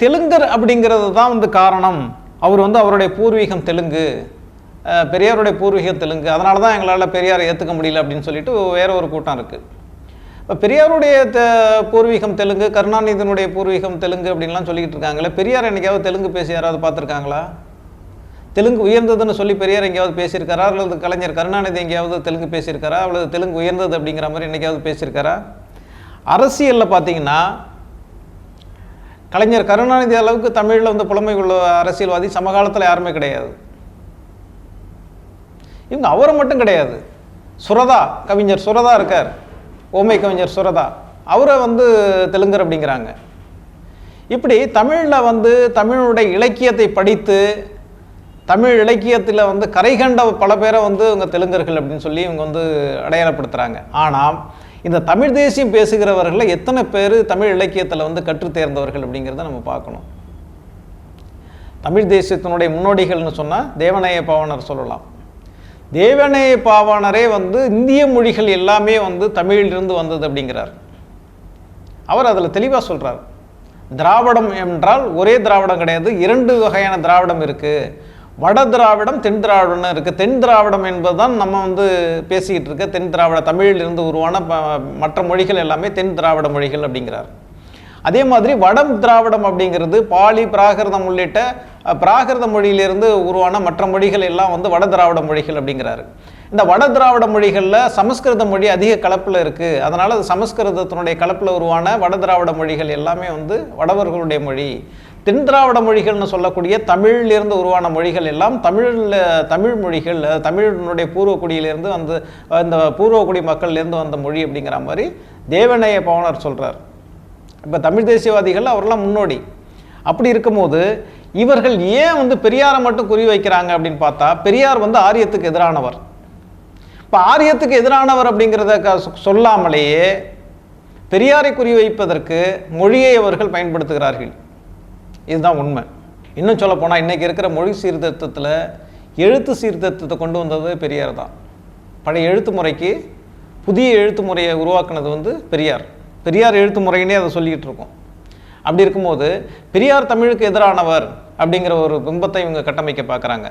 தெலுங்கர் அப்படிங்கிறது தான் வந்து காரணம். அவர் வந்து அவருடைய பூர்வீகம் தெலுங்கு, பெரியாருடைய பூர்வீகம் தெலுங்கு, அதனால தான் எங்களால் பெரியாரை ஏற்றுக்க முடியல அப்படின்னு சொல்லிட்டு வேற ஒரு கூட்டம் இருக்குது. இப்போ பெரியாருடைய பூர்வீகம் தெலுங்கு, கருணாநிதியினுடைய பூர்வீகம் தெலுங்கு அப்படின்லாம் சொல்லிக்கிட்டு இருக்காங்களே, பெரியார் என்னைக்காவது தெலுங்கு பேசி யாராவது பார்த்துருக்காங்களா? தெலுங்கு உயர்ந்ததுன்னு சொல்லி பெரியார் எங்கேயாவது பேசியிருக்காரா? அல்லது கலைஞர் கருணாநிதி எங்கேயாவது தெலுங்கு பேசியிருக்காரா? அல்லது தெலுங்கு உயர்ந்தது அப்படிங்கிற மாதிரி என்னைக்காவது பேசியிருக்காரா? அரசியலில் பார்த்தீங்கன்னா கலைஞர் கருணாநிதி அளவுக்கு தமிழில் வந்து புலமை உள்ள அரசியல்வாதி சமகாலத்தில் யாருமே கிடையாது. இவங்க அவரை மட்டும் கிடையாது, சுரதா, கவிஞர் சுரதா இருக்கார், ஓமை கவிஞர் சுரதா, அவரை வந்து தெலுங்கர் அப்படிங்கிறாங்க. இப்படி தமிழில் வந்து தமிழுடைய இலக்கியத்தை படித்து தமிழ் இலக்கியத்தில் வந்து கரை கண்ட பல பேரை வந்து இவங்க தெலுங்கர்கள் அப்படின்னு சொல்லி இவங்க வந்து அடையாளப்படுத்துகிறாங்க. ஆனால் இந்த தமிழ் தேசியம் பேசுகிறவர்களில் எத்தனை பேர் தமிழ் இலக்கியத்தில் வந்து கற்று தேர்ந்தவர்கள் அப்படிங்கிறத நம்ம பார்க்கணும். தமிழ் தேசியத்தினுடைய முன்னோடிகள்னு சொன்னால் தேவநேய பாவாணர் சொல்லலாம். தேவநேய பாவாணரே வந்து இந்திய மொழிகள் எல்லாமே வந்து தமிழிலிருந்து வந்தது அப்படிங்கிறார். அவர் அதில் தெளிவாக சொல்கிறார், திராவிடம் என்றால் ஒரே திராவிடம் கிடையாது, 2 வகையான திராவிடம் இருக்குது. வட திராவிடம், தென் திராவிடம்னு இருக்குது. தென் திராவிடம் என்பதுதான் நம்ம வந்து பேசிக்கிட்டு இருக்க தென் திராவிட, தமிழிலிருந்து உருவான மற்ற மொழிகள் எல்லாமே தென் திராவிட மொழிகள் அப்படிங்கிறார். அதே மாதிரி வட திராவிடம் அப்படிங்கிறது பாலி, பிராகிருதம் உள்ளிட்ட பிராகிருத மொழியிலிருந்து உருவான மற்ற மொழிகள் எல்லாம் வந்து வட திராவிட மொழிகள் அப்படிங்கிறாரு. இந்த வட திராவிட மொழிகளில் சமஸ்கிருத மொழி அதிக கலப்பில் இருக்குது, அதனால் அது சமஸ்கிருதத்தினுடைய கலப்பில் உருவான வட திராவிட மொழிகள் எல்லாமே வந்து வடவர்களுடைய மொழி. தென் திராவிட மொழிகள்னு சொல்லக்கூடிய தமிழிலிருந்து உருவான மொழிகள் எல்லாம் தமிழ் மொழிகள், தமிழினுடைய பூர்வக்குடியிலேருந்து வந்து இந்த பூர்வக்குடி மக்கள்லேருந்து வந்த மொழி அப்படிங்கிற மாதிரி தேவநேய பாவாணர் சொல்கிறார். இப்போ தமிழ் தேசியவாதிகள் அவரெல்லாம் முன்னோடி. அப்படி இருக்கும்போது இவர்கள் ஏன் வந்து பெரியாரை மட்டும் குறி வைக்கிறாங்க அப்படின்னு பார்த்தா, பெரியார் வந்து ஆரியத்துக்கு எதிரானவர். இப்போ ஆரியத்துக்கு எதிரானவர் அப்படிங்கிறத சொல்லாமலேயே பெரியாரை குறி வைப்பதற்கு மொழியை அவர்கள் பயன்படுத்துகிறார்கள். இதுதான் உண்மை. இன்னும் சொல்ல போனால் இன்றைக்கி இருக்கிற மொழி சீர்திருத்தத்தில் எழுத்து சீர்திருத்தத்தை கொண்டு வந்தது பெரியார் தான். பழைய எழுத்து முறைக்கு புதிய எழுத்து முறையை உருவாக்குனது வந்து பெரியார். பெரியார் எழுத்து முறையினே அதை சொல்லிக்கிட்டு இருக்கோம். அப்படி இருக்கும்போது பெரியார் தமிழுக்கு எதிரானவர் அப்படிங்கிற ஒரு பிம்பத்தை இவங்க கட்டமைக்க பார்க்குறாங்க.